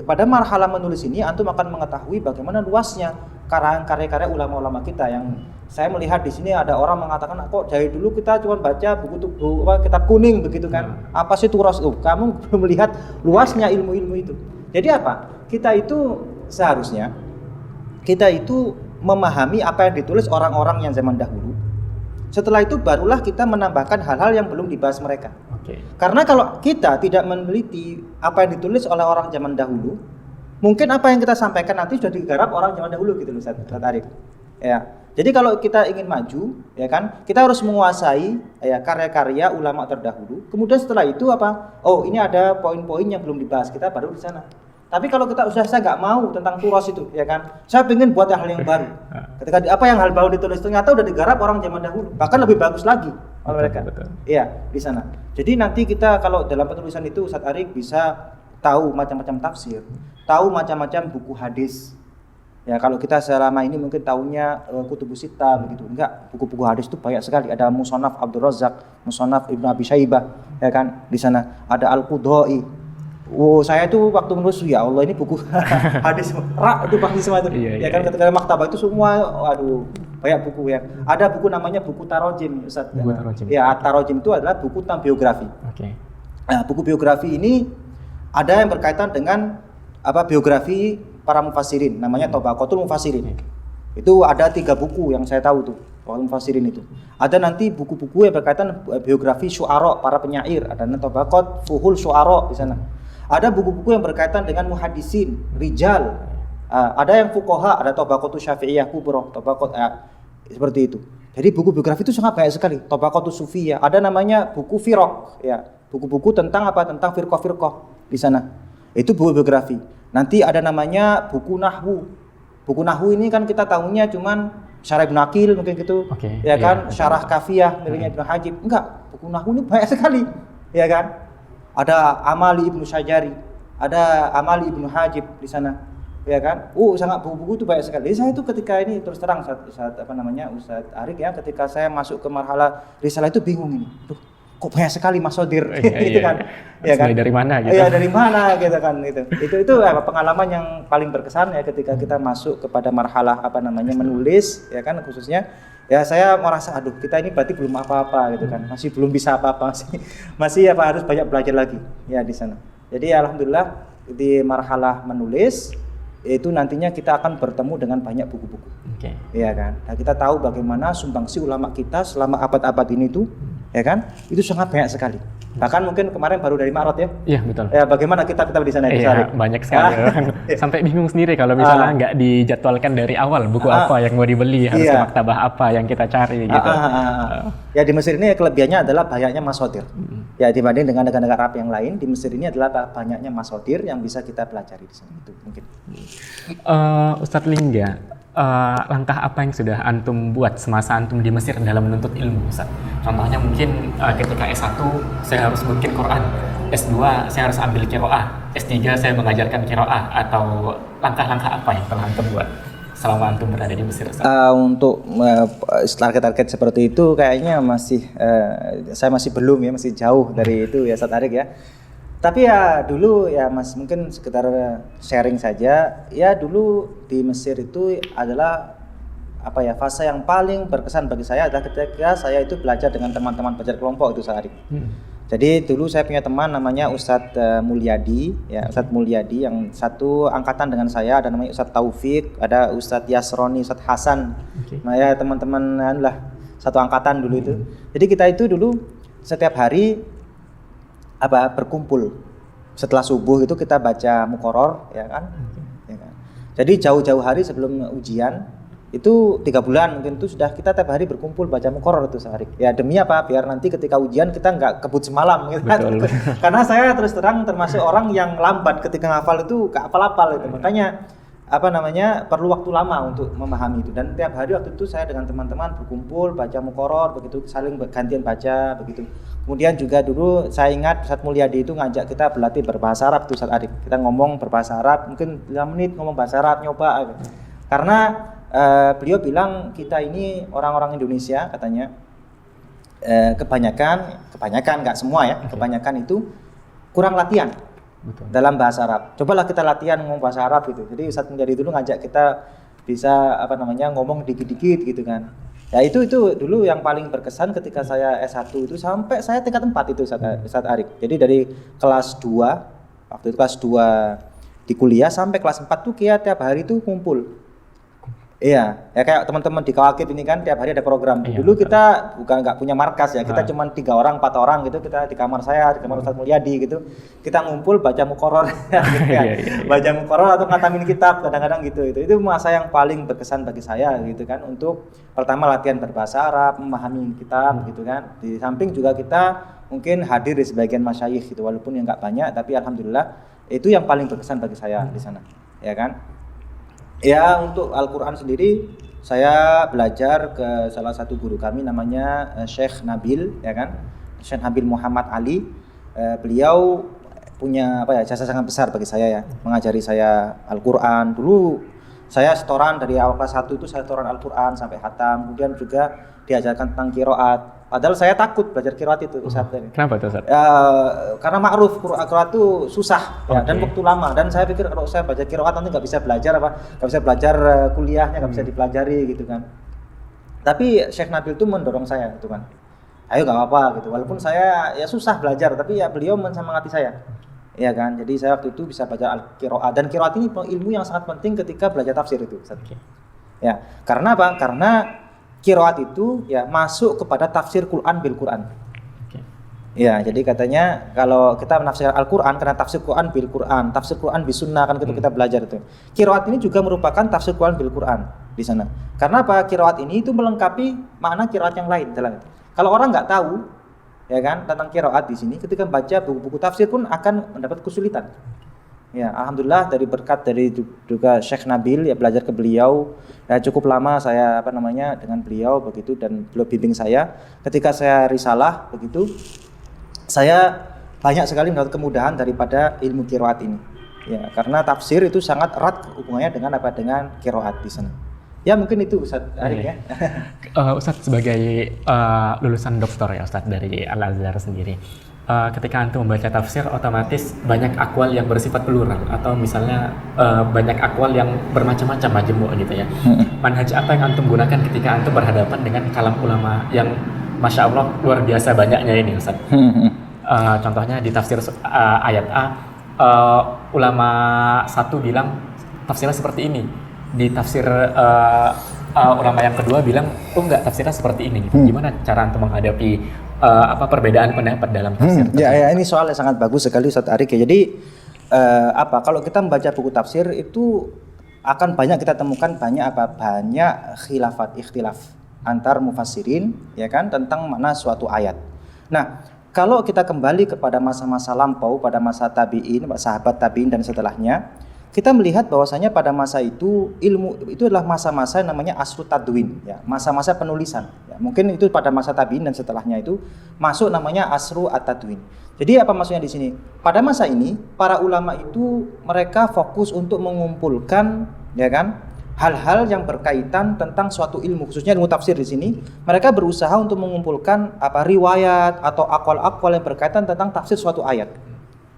A: pada marhalah menulis ini antum akan mengetahui bagaimana luasnya karya-karya ulama-ulama kita yang saya melihat di sini ada orang mengatakan kok dari dulu kita cuma baca buku kitab kuning begitu kan. Apa sih turas? Kamu belum melihat luasnya ilmu-ilmu itu. Jadi kita itu seharusnya memahami apa yang ditulis orang-orang yang zaman dahulu. Setelah itu barulah kita menambahkan hal-hal yang belum dibahas mereka.
B: Oke.
A: Karena kalau kita tidak meneliti apa yang ditulis oleh orang zaman dahulu, mungkin apa yang kita sampaikan nanti sudah digarap orang zaman dahulu gitu loh, Ustaz Arif. Ya. Jadi kalau kita ingin maju, ya kan, kita harus menguasai ya karya-karya ulama terdahulu. Kemudian setelah itu apa? Oh, ini ada poin-poin yang belum dibahas, kita baru di sana. Tapi kalau kita saya nggak mau tentang turos itu, ya kan? Saya ingin buat hal yang baru. Ketika apa yang hal baru ditulis ternyata udah digarap orang zaman dahulu, bahkan lebih bagus lagi oleh mereka. Iya, di sana. Jadi nanti kita kalau dalam penulisan itu Ustaz Arik bisa tahu macam-macam tafsir, tahu macam-macam buku hadis. Ya kalau kita selama ini mungkin tahunya Kutubus Sittah begitu. Enggak, buku-buku hadis itu banyak sekali. Ada Musannaf Abdul Razzaq, Musannaf Ibnu Abi Syaibah, ya kan? Di sana ada Al-Qudai. Oh, saya itu waktu menulis ya Allah ini buku hadis rak itu pasti semua itu.
B: Iya,
A: ya kan ketika maktabah itu semua aduh banyak buku ya. Ada buku namanya buku Tarojim Ustaz.
B: Buku Tarojim.
A: Ya, Tarojim itu adalah buku tentang biografi.
B: Oke.
A: Nah, buku biografi ini ada yang berkaitan dengan apa biografi para mufassirin, namanya Tabaqatul Mufassirin. Itu ada 3 buku yang saya tahu tuh, Tabaqatul Mufassirin itu. Ada nanti buku-buku yang berkaitan biografi syu'ara, para penyair, ada Tabaqat Fuhul Syu'ara di sana. Ada buku-buku yang berkaitan dengan muhaddisin, rijal. Ada yang fuqaha, ada Tabaqatus Syafi'iyah Kubra, Tabaqat seperti itu. Jadi buku biografi itu sangat banyak sekali. Tabaqatus Sufiyah, ada namanya buku firaq, ya. Buku-buku tentang apa? Tentang firqah-firqah di sana. Itu buku biografi. Nanti ada namanya buku nahwu. Buku nahwu ini kan kita tahunya cuman Syarah Ibnu Aqil mungkin gitu. Ya kan, Syarah Kafiyah miliknya Ibnu Hajib. Enggak, buku nahwu ini banyak sekali. Ya kan? Ada Amali Ibnu Syajari, ada Amali Ibnu Hajib di sana. Ya kan? Sangat buku-buku itu banyak sekali. Jadi saya itu ketika ini terus terang saat apa namanya Ustaz Arik ya, ketika saya masuk ke marhalah risalah itu bingung ini. Duh, kok banyak sekali masodir gitu kan. Ya kan?
B: Dari mana gitu.
A: Iya, dari mana gitu kan itu. Itu pengalaman yang paling berkesan ya ketika kita masuk kepada marhalah apa namanya menulis ya kan khususnya ya saya merasa aduh kita ini berarti belum apa-apa gitu kan. Masih belum bisa apa-apa masih apa harus banyak belajar lagi ya di sana. Jadi alhamdulillah di marhalah menulis itu nantinya kita akan bertemu dengan banyak buku-buku.
B: Oke.
A: Ya kan. Nah, kita tahu bagaimana sumbangsi ulama kita selama abad-abad ini tuh ya kan itu sangat banyak sekali. Bahkan mungkin kemarin baru dari Ma'rad ya.
B: Iya betul.
A: Ya bagaimana kita di sana
B: Iya banyak sekali. Sampai bingung sendiri kalau misalnya nggak dijadwalkan dari awal buku apa yang mau dibeli, harus ke maktabah apa yang kita cari gitu.
A: Ya di Mesir ini kelebihannya adalah banyaknya masodir. Ya dibanding dengan negara-negara Arab yang lain di Mesir ini adalah banyaknya masodir yang bisa kita pelajari di sini itu mungkin.
B: Ustadz Lingga, langkah apa yang sudah antum buat semasa antum di Mesir dalam menuntut ilmu, Ustaz? Contohnya mungkin ketika S1 saya harus bikin Quran, S2 saya harus ambil qiraah, S3 saya mengajarkan qiraah, atau langkah-langkah apa yang telah antum buat selama antum berada di Mesir, Ustaz?
A: Untuk target-target seperti itu kayaknya saya masih belum ya, masih jauh dari itu ya Ustaz Arik ya. Tapi ya dulu ya Mas mungkin sekitar sharing saja ya dulu di Mesir itu adalah apa ya fase yang paling berkesan bagi saya adalah ketika saya itu belajar dengan teman-teman belajar kelompok itu Sehari. Jadi dulu saya punya teman namanya Ustadz Mulyadi ya Ustadz Mulyadi yang satu angkatan dengan saya, ada namanya Ustadz Taufik, ada Ustadz Yasroni, Ustadz Hasan. Nah ya teman-teman lah satu angkatan dulu itu. Jadi kita itu dulu setiap hari berkumpul setelah subuh itu kita baca muqarrar ya kan. Ya kan. Jadi jauh-jauh hari sebelum ujian itu 3 bulan mungkin itu sudah kita tiap hari berkumpul baca muqarrar itu sehari. Ya demi apa? Biar nanti ketika ujian kita nggak kebut semalam gitu kan. Karena saya terus terang termasuk orang yang lambat ketika ngafal itu nggak hafal-hafal itu. Makanya perlu waktu lama untuk memahami itu, dan tiap hari waktu itu saya dengan teman-teman berkumpul baca muqarrar begitu, saling gantian baca begitu. Kemudian juga dulu saya ingat Ustadz Mulyadi itu ngajak kita berlatih berbahasa Arab tuh Ustadz Adik. Kita ngomong berbahasa Arab mungkin 5 menit ngomong bahasa Arab nyoba karena beliau bilang kita ini orang-orang Indonesia katanya kebanyakan nggak semua ya, kebanyakan itu kurang latihan. Betul. Dalam bahasa Arab. Cobalah kita latihan ngomong bahasa Arab gitu. Jadi Ustadz Mulyadi dulu ngajak kita bisa ngomong dikit-dikit gitu kan. Ya itu dulu yang paling berkesan ketika saya S1 itu sampai saya tingkat 4 itu Ustadz Arik. Jadi dari kelas 2 waktu itu kelas 2 di kuliah sampai kelas 4 tuh tiap hari itu kumpul. Iya, ya kayak teman-teman di Kawakib ini kan tiap hari ada program.
B: Iya,
A: Dulu
B: betul.
A: kita bukan nggak punya markas ya, kita cuma 3 orang, 4 orang gitu. Kita di kamar saya, di kamar Ustadz Mulyadi gitu. Kita ngumpul baca mukoror, gitu kan.
B: Iya, iya.
A: Baca mukoror atau ngatamin kitab kadang-kadang gitu. Itu masa yang paling berkesan bagi saya gitu kan. Untuk pertama latihan berbahasa Arab, memahami kitab gitu kan. Di samping juga kita mungkin hadir di sebagian masyayikh gitu, walaupun yang nggak banyak, tapi alhamdulillah itu yang paling berkesan bagi saya di sana, ya kan. Ya, untuk Al-Quran sendiri saya belajar ke salah satu guru kami namanya Syekh Nabil, ya kan, Syekh Nabil Muhammad Ali. Beliau punya jasa sangat besar bagi saya ya, mengajari saya Al-Quran. Dulu saya setoran dari awal kelas 1 itu saya setoran Al-Quran sampai khatam, kemudian juga diajarkan tentang qiraat. Padahal saya takut belajar qiraat itu, Ustaz.
B: Kenapa tuh, Ustaz?
A: Karena ma'ruf qiraat itu susah ya, dan waktu lama, dan saya pikir kalau saya baca qiraat nanti nggak bisa belajar nggak bisa belajar kuliahnya, nggak bisa dipelajari gitu kan. Tapi Syekh Nabil itu mendorong saya gitu kan, ayo nggak apa-apa gitu, walaupun saya ya susah belajar, tapi ya beliau mensemangati saya, ya kan. Jadi saya waktu itu bisa baca al-qiraat, dan qiraat ini ilmu yang sangat penting ketika belajar tafsir itu, Ustaz. Ya, karena apa? Karena qiraat itu ya masuk kepada tafsir Quran bil Quran. Ya, jadi katanya kalau kita menafsirkan Al-Quran karena tafsir Quran bil Quran, tafsir Quran bis sunnah kan kita belajar itu. Qiraat ini juga merupakan tafsir Quran bil Quran di sana. Karena apa? Qiraat ini itu melengkapi makna qiraat yang lain dalam itu. Kalau orang nggak tahu ya kan tentang qiraat di sini, ketika baca buku-buku tafsir pun akan mendapat kesulitan. Ya, alhamdulillah dari berkat dari juga Syekh Nabil ya, belajar ke beliau ya, cukup lama saya dengan beliau begitu, dan beliau bimbing saya ketika saya risalah begitu. Saya banyak sekali mendapat kemudahan daripada ilmu qiraat ini. Ya, karena tafsir itu sangat erat hubungannya dengan qiraat di sana. Ya, mungkin itu Ustaz Arik ya.
B: Ustaz sebagai lulusan doktor ya Ustaz dari Al-Azhar sendiri. Ketika antum membaca tafsir, otomatis banyak akwal yang bersifat plural, atau misalnya banyak akwal yang bermacam-macam majmu' gitu ya. Manhaj apa yang antum gunakan ketika antum berhadapan dengan kalam ulama yang Masya Allah luar biasa banyaknya ini Ustaz? Contohnya di tafsir ayat A, ulama satu bilang tafsirnya seperti ini, di tafsir ulama yang kedua bilang enggak, tafsirnya seperti ini gitu. Gimana cara antum menghadapi perbedaan pendapat dalam tafsir?
A: Ya, ini soal yang sangat bagus sekali Ustaz Arik ya. Jadi kalau kita membaca buku tafsir itu akan banyak kita temukan banyak ikhtilaf antar mufassirin ya kan tentang makna suatu ayat. Nah, kalau kita kembali kepada masa-masa lampau, pada masa tabi'in, sahabat tabi'in dan setelahnya, kita melihat bahwasanya pada masa itu ilmu itu adalah masa-masa namanya asru tadwin ya, masa-masa penulisan ya. Mungkin itu pada masa tabi'in dan setelahnya itu masuk namanya asru at-tadwin. Jadi apa maksudnya di sini? Pada masa ini para ulama itu mereka fokus untuk mengumpulkan ya kan hal-hal yang berkaitan tentang suatu ilmu, khususnya ilmu tafsir di sini. Mereka berusaha untuk mengumpulkan riwayat atau akwal-akwal yang berkaitan tentang tafsir suatu ayat.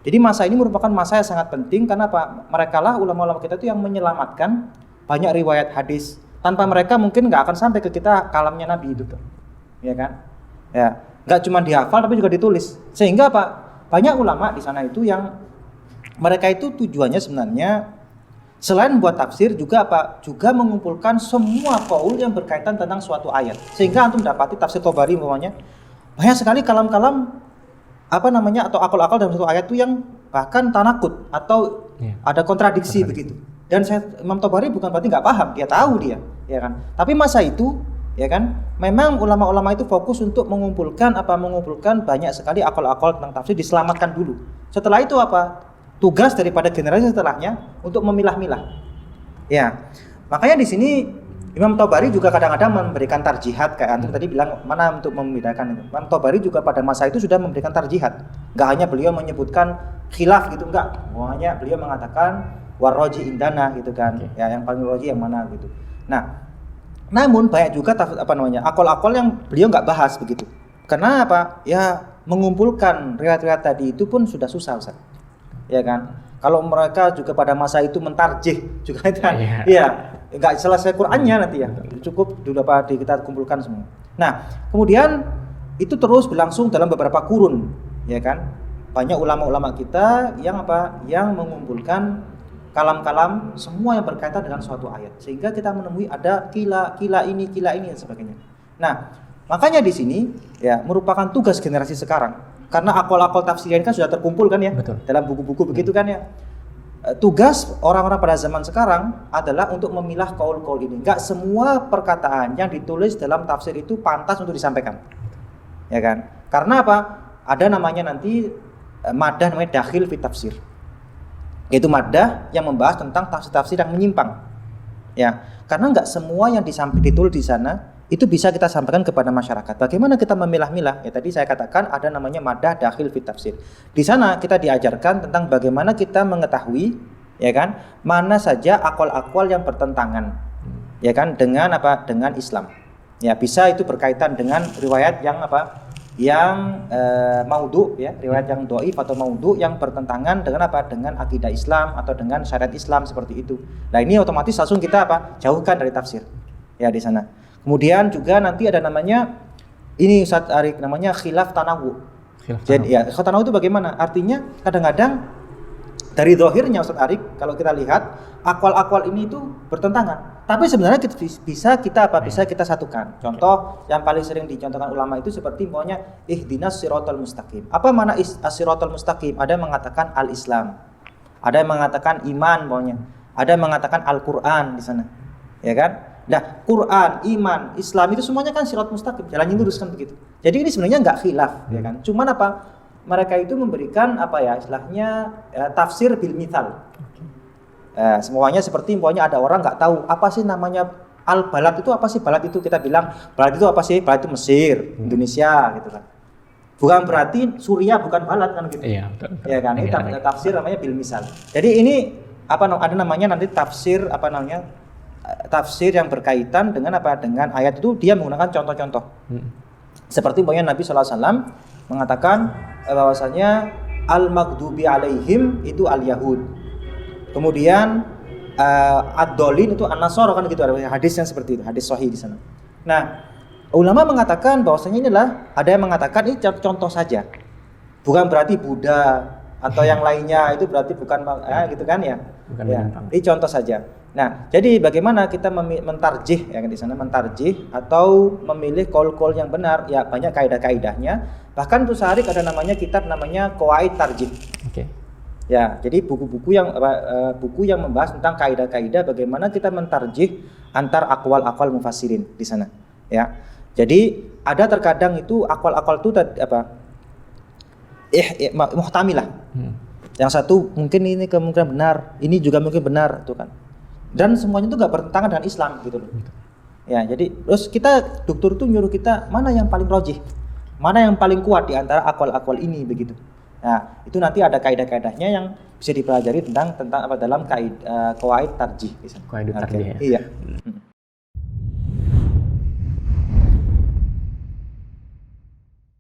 A: Jadi masa ini merupakan masa yang sangat penting karena apa? Mereka lah ulama-ulama kita itu yang menyelamatkan banyak riwayat hadis. Tanpa mereka mungkin nggak akan sampai ke kita kalamnya Nabi itu tuh, ya kan? Ya, nggak cuma dihafal tapi juga ditulis. Sehingga apa? Banyak ulama di sana itu yang mereka itu tujuannya sebenarnya selain buat tafsir juga juga mengumpulkan semua qaul yang berkaitan tentang suatu ayat. Sehingga antum dapati tafsir Tabari umpamanya banyak sekali kalam-kalam atau akal-akal dalam satu ayat itu yang bahkan tanakut atau ada kontradiksi begitu. Dan Imam Tabari bukan berarti nggak paham, dia tahu dia, ya kan. Tapi masa itu, ya kan, memang ulama-ulama itu fokus untuk mengumpulkan banyak sekali akal-akal tentang tafsir, diselamatkan dulu. Setelah itu tugas daripada generasi setelahnya untuk memilah-milah. Ya, makanya di sini Imam Tabari juga kadang-kadang memberikan tarjihat, kayak antum tadi bilang mana untuk membedakan itu. Imam Tabari juga pada masa itu sudah memberikan tarjihat. Enggak hanya beliau menyebutkan khilaf gitu, enggak. Hanya beliau mengatakan warroji indana gitu kan. Ya, yang paling roji yang mana gitu. Nah, namun banyak juga akal-akal yang beliau enggak bahas begitu. Karena ya mengumpulkan riwayat-riwayat tadi itu pun sudah susah, Ustaz. Ya kan? Kalau mereka juga pada masa itu mentarjih juga itu kan. Iya. Enggak selesai Qur'annya nanti ya. Cukup dulu kita kumpulkan semua. Nah, kemudian itu terus berlangsung dalam beberapa kurun, ya kan? Banyak ulama-ulama kita yang mengumpulkan kalam-kalam semua yang berkaitan dengan suatu ayat, sehingga kita menemui ada kila ini dan sebagainya. Nah, makanya di sini ya merupakan tugas generasi sekarang, karena akal-akal tafsir ini kan sudah terkumpul kan ya.
B: Betul.
A: Dalam buku-buku begitu kan ya. Tugas orang-orang pada zaman sekarang adalah untuk memilah kaul-kaul ini. Enggak semua perkataan yang ditulis dalam tafsir itu pantas untuk disampaikan, ya kan? Karena apa? Ada namanya nanti madah namanya dakhil fi tafsir, yaitu madah yang membahas tentang tafsir-tafsir yang menyimpang, ya. Karena nggak semua yang ditulis di sana itu bisa kita sampaikan kepada masyarakat. Bagaimana kita memilah-milah? Ya tadi saya katakan ada namanya madah dakhil fi tafsir. Di sana kita diajarkan tentang bagaimana kita mengetahui, ya kan, mana saja akwal-akwal yang bertentangan, ya kan, dengan apa? Dengan Islam. Ya bisa itu berkaitan dengan riwayat yang apa? Yang maudhu, ya, riwayat yang dhaif atau maudhu yang bertentangan dengan apa? Dengan akidah Islam atau dengan syariat Islam seperti itu. Nah, ini otomatis langsung kita apa? Jauhkan dari tafsir. Ya di sana. Kemudian juga nanti ada namanya ini Ustaz Arik namanya khilaf tanawu. Jadi ya, khilaf tanawu itu bagaimana? Artinya kadang-kadang dari zahirnya Ustaz Arik kalau kita lihat akwal-akwal ini itu bertentangan. Tapi sebenarnya bisa kita satukan. Contoh yang paling sering dicontohkan ulama itu seperti pokoknya ihdinas siratal mustaqim. Apa makna as-siratal mustaqim? Ada yang mengatakan al-Islam. Ada yang mengatakan iman pokoknya. Ada yang mengatakan Al-Qur'an di sana. Ya kan? Nah, Quran, iman, Islam itu semuanya kan sirat mustaqim, jalan yang lurus kan begitu. Jadi ini sebenarnya enggak khilaf, ya kan? Cuman apa? Mereka itu memberikan apa ya? Istilahnya tafsir bil mithal. Semuanya seperti pokoknya ada orang nggak tahu apa sih namanya al-balad itu apa sih balad itu, kita bilang balad itu apa sih? Balad itu Mesir, Indonesia gitu kan. Bukan berarti Suriah bukan balad kan gitu.
B: Iya, betul.
A: Ya kan? Ini tafsir namanya bil misal. Jadi ini apa ada namanya nanti tafsir apa namanya? Tafsir yang berkaitan dengan apa? Dengan ayat itu dia menggunakan contoh-contoh. Seperti pokoknya Nabi SAW mengatakan bahwasanya al-maghdubi alaihim itu al-yahud. Kemudian ad-dolin itu an-nasara kan gitu, ada hadis yang seperti itu, hadis sahih di sana. Nah, ulama mengatakan bahwasanya inilah ada yang mengatakan ini contoh saja. Bukan berarti Buddha atau yang lainnya itu berarti bukan gitu kan ya. Bukan ya. Ini contoh saja. Nah, jadi bagaimana kita mentarjih ya di sana, mentarjih atau memilih qaul-qaul yang benar? Ya banyak kaidah-kaidahnya. Bahkan tuh sehari ada namanya kitab namanya Qawaid Tarjih. Oke. Ya, jadi buku-buku yang membahas tentang kaidah-kaidah bagaimana kita mentarjih antar aqwal-aqwal mufassirin di sana. Ya. Jadi ada terkadang itu aqwal-aqwal itu muhtamilah. Yang satu mungkin ini kemungkinan benar, ini juga mungkin benar tuh kan. Dan semuanya itu nggak bertentangan dengan Islam gitu loh. Ya, jadi terus kita dokter tuh nyuruh kita mana yang paling rajih, mana yang paling kuat di antara akwal-akwal ini begitu. Nah, itu nanti ada kaidah-kaidahnya yang bisa dipelajari tentang apa dalam qawaid tarjih.
B: Qawaid tarjih.
A: Iya.